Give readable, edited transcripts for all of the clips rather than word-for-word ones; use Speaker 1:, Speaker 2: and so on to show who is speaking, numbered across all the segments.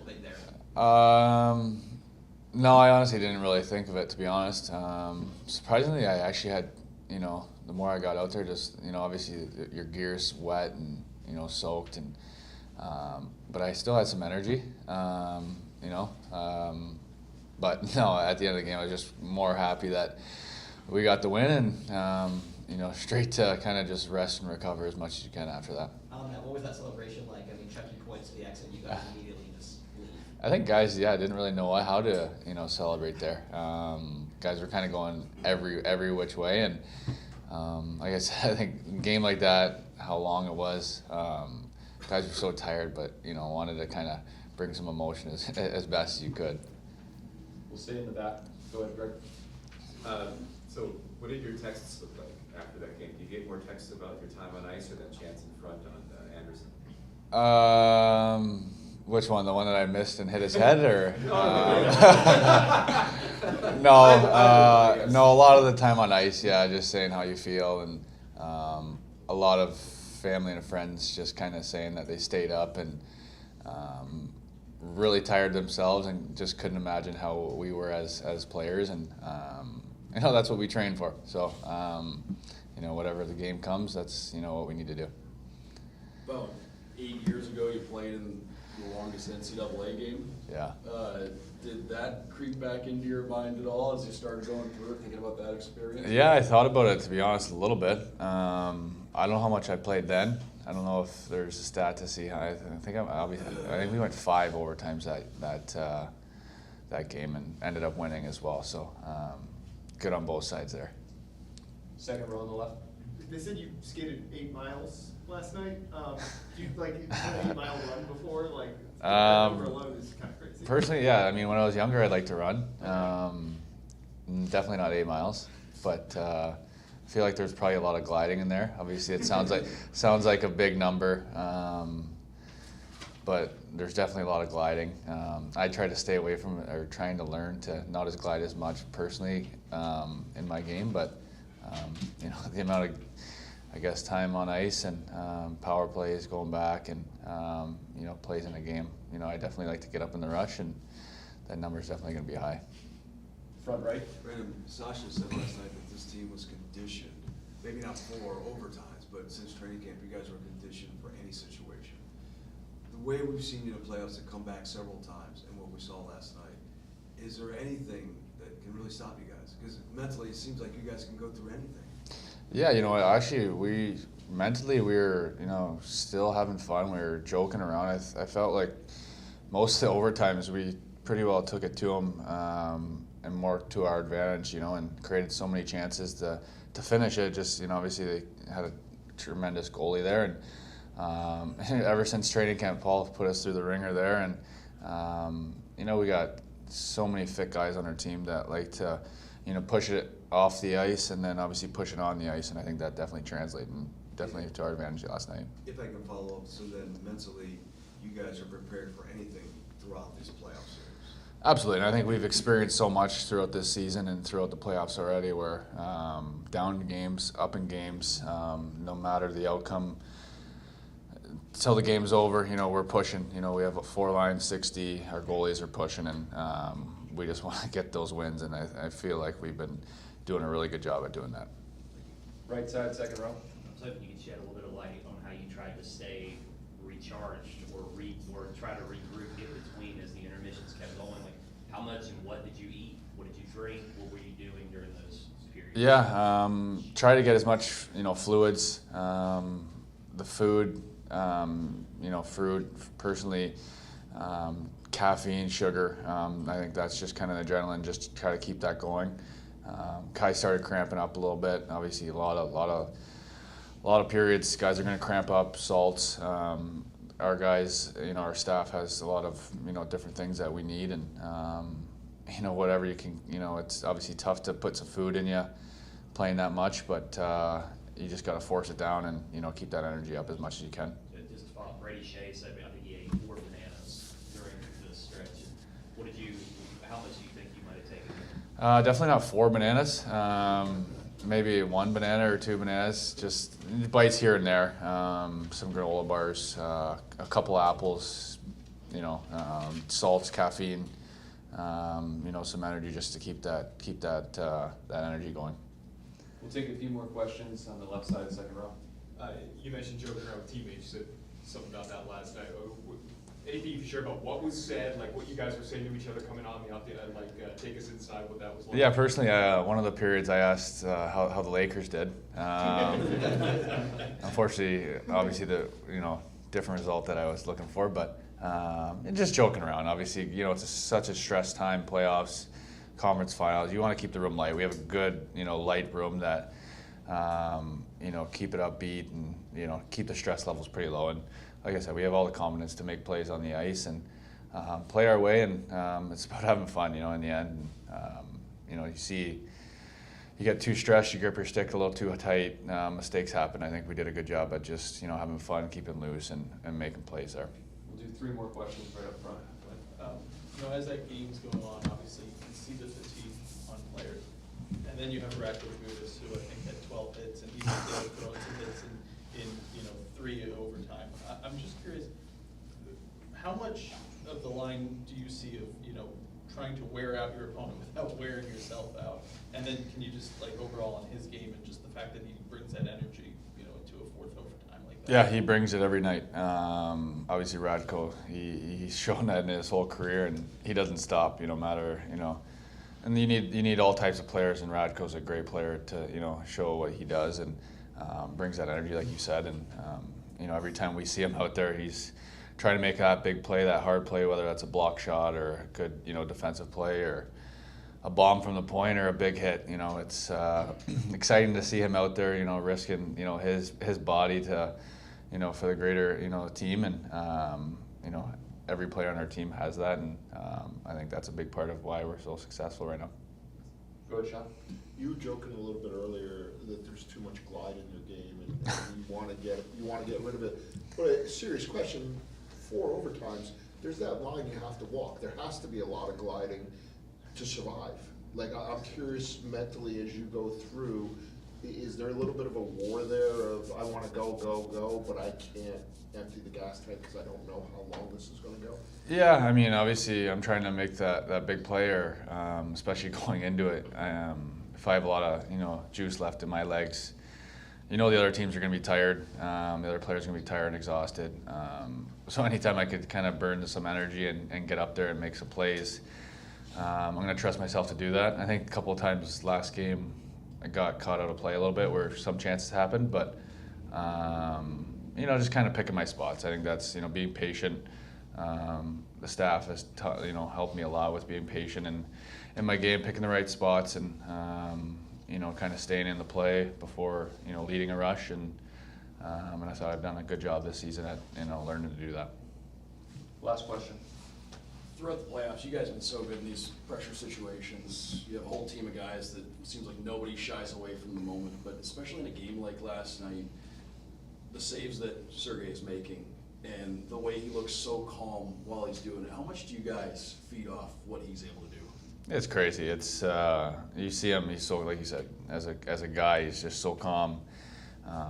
Speaker 1: bit there?
Speaker 2: No, I honestly didn't really think of it, to be honest. Surprisingly, I actually had, the more I got out there, just, obviously your gear's wet and, soaked, and but I still had some energy, but no, at the end of the game, I was just more happy that we got the win, and, straight to kind of just rest and recover as much as you can after that.
Speaker 1: What was that celebration like? I mean, checking points to the exit, you guys immediately just leave.
Speaker 2: I think guys, didn't really know how to, celebrate there. Guys were kind of going every which way, and like I said, I think a game like that, how long it was, guys were so tired, but wanted to kind of bring some emotion as best as you could.
Speaker 3: We'll stay in the back. Go ahead, Greg.
Speaker 4: So, what did your texts look like after that game? Did you get more texts about your time on ice or that chance in front on Anderson?
Speaker 2: Which one? The one that I missed and hit his head, or? No, a lot of the time on ice, just saying how you feel, and a lot of family and friends just kind of saying that they stayed up and really tired themselves and just couldn't imagine how we were as players, and that's what we train for. So, whatever the game comes, that's what we need to do.
Speaker 5: About 8 years ago, you played in the longest NCAA game.
Speaker 2: Yeah.
Speaker 5: Did that creep back into your mind at all as you started going through it, thinking about that experience?
Speaker 2: Yeah, I thought about it, to be honest, a little bit. I don't know how much I played then. I don't know if there's a stat to see. I think we went 5 overtimes that game and ended up winning as well. So good on both sides there.
Speaker 3: Second row on the left.
Speaker 6: They said you skated 8 miles last night. Do you done an 8-mile run before? Number alone is kind of crazy.
Speaker 2: Personally, yeah. I mean, when I was younger, I'd like to run. Definitely not 8 miles, but I feel like there's probably a lot of gliding in there. Obviously, it sounds like a big number, but there's definitely a lot of gliding. I try to stay away from it, or trying to learn to not glide as much personally in my game, but the amount of, I guess, time on ice and power plays going back and plays in a game. I definitely like to get up in the rush, and that number is definitely going to be high.
Speaker 3: Front right.
Speaker 7: Brandon, Sasha said last night that this team was conditioned, maybe not for overtimes, but since training camp, you guys were conditioned for any situation. The way we've seen you in the playoffs to come back several times, and what we saw last night, is there anything that can really stop you guys? Because mentally, it seems like you guys can go through anything.
Speaker 2: Yeah, actually, we were, still having fun. We were joking around. I felt like most of the overtimes we pretty well took it to them and more to our advantage, and created so many chances to finish it. Just, obviously they had a tremendous goalie there, and ever since training camp, Paul put us through the ringer there, and we got so many fit guys on our team that like to, push it off the ice and then obviously push it on the ice, and I think that definitely translated and definitely to our advantage last night.
Speaker 7: If I can follow up, so then mentally, you guys are prepared for anything throughout these playoff series.
Speaker 2: Absolutely, and I think we've experienced so much throughout this season and throughout the playoffs already, where down in games, up in games, no matter the outcome, until the game's over, we're pushing. We have a 4-line 60. Our goalies are pushing, and we just want to get those wins. And I feel like we've been doing a really good job at doing that.
Speaker 3: Right side, second row.
Speaker 8: I was hoping you could shed a little bit of light on how you tried to stay recharged or try to regroup, get between as the intermissions kept going. Like, how much and what did you eat? What did you drink? What were you doing during those periods?
Speaker 2: Yeah, try to get as much fluids, the food. Fruit, personally, caffeine, sugar. I think that's just kind of adrenaline, just to try to keep that going. Kai started cramping up a little bit. Obviously, a lot of periods, guys are going to cramp up. Salts. Our guys, our staff has a lot of different things that we need, and whatever you can. It's obviously tough to put some food in you, playing that much, but you just got to force it down and keep that energy up as much as you can.
Speaker 8: Just to follow up, Brady Shea said I think he ate 4 bananas during the stretch. How much do you think you might have taken?
Speaker 2: Definitely not 4 bananas. Maybe 1 banana or 2 bananas. Just bites here and there. Some granola bars, a couple apples. salts, caffeine, some energy just to keep that energy going.
Speaker 3: We'll take a few more questions on the left side of the second row.
Speaker 9: You mentioned joking around with teammates. You said something about that last night. Anything you can share about what was said, like what you guys were saying to each other coming on the update? Take us inside what that was like.
Speaker 2: Yeah, personally, one of the periods I asked how the Lakers did. Unfortunately, obviously the different result that I was looking for, but just joking around. Obviously, it's such a stress time, playoffs, conference finals. You want to keep the room light. We have a good light room that keep it upbeat and keep the stress levels pretty low. And like I said, we have all the confidence to make plays on the ice and play our way, and it's about having fun, in the end. You get too stressed, you grip your stick a little too tight, mistakes happen. I think we did a good job at just, having fun, keeping loose, and making plays there.
Speaker 3: We'll do 3 more questions right up front.
Speaker 10: As that game's going on, obviously you can see the fatigue on players. And then you have Radko Gudas, who I think had 12 hits, and he's been throwing some hits in 3 overtime. I'm just curious, how much of the line do you see of, trying to wear out your opponent without wearing yourself out? And then can you just, overall on his game and just the fact that he brings that energy, into a 4th overtime like that?
Speaker 2: Yeah, he brings it every night. Obviously, Radko, he's shown that in his whole career, and he doesn't stop, no matter, And you need all types of players, and Radko's a great player to, show what he does, and brings that energy, like you said. And, every time we see him out there, he's trying to make that big play, that hard play, whether that's a block shot or a good, defensive play or a bomb from the point or a big hit. It's exciting to see him out there, risking, his body to, for the greater, team. And, every player on our team has that. And I think that's a big part of why we're so successful right now.
Speaker 3: Go ahead, Sean.
Speaker 11: You were joking a little bit earlier that there's too much glide in your game, and you want to get rid of it. But a serious question: 4 overtimes, there's that line you have to walk. There has to be a lot of gliding to survive. I'm curious mentally as you go through, is there a little bit of a war there of I want to go, but I can't empty the gas tank because I don't know how long this is going to go?
Speaker 2: Yeah, I mean, obviously I'm trying to make that big player, especially going into it. If I have a lot of, juice left in my legs, the other teams are going to be tired. The other players are going to be tired and exhausted. So anytime I could kind of burn some energy and get up there and make some plays, I'm going to trust myself to do that. I think a couple of times last game I got caught out of play a little bit where some chances happened, but just kind of picking my spots. I think that's, being patient. The staff has helped me a lot with being patient and in my game, picking the right spots and kind of staying in the play before leading a rush. And I thought I've done a good job this season at learning to do that.
Speaker 3: Last question.
Speaker 5: Throughout the playoffs, you guys have been so good in these pressure situations. You have a whole team of guys that it seems like nobody shies away from the moment, but especially in a game like last night, the saves that Sergei is making and the way he looks so calm while he's doing it, how much do you guys feed off what he's able to do?
Speaker 2: It's crazy. It's you see him, he's so, like you said, as a guy, he's just so calm,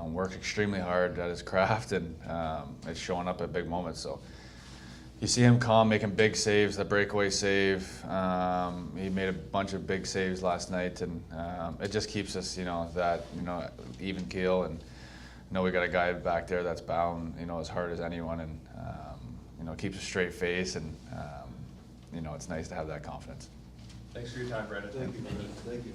Speaker 2: works extremely hard at his craft, and it's showing up at big moments. So you see him calm, making big saves, the breakaway save. He made a bunch of big saves last night, and it just keeps us, even keel. And we got a guy back there that's bound, as hard as anyone, and keeps a straight face, and it's nice to have that confidence.
Speaker 3: Thanks for your time, Brandon.
Speaker 11: Thank you.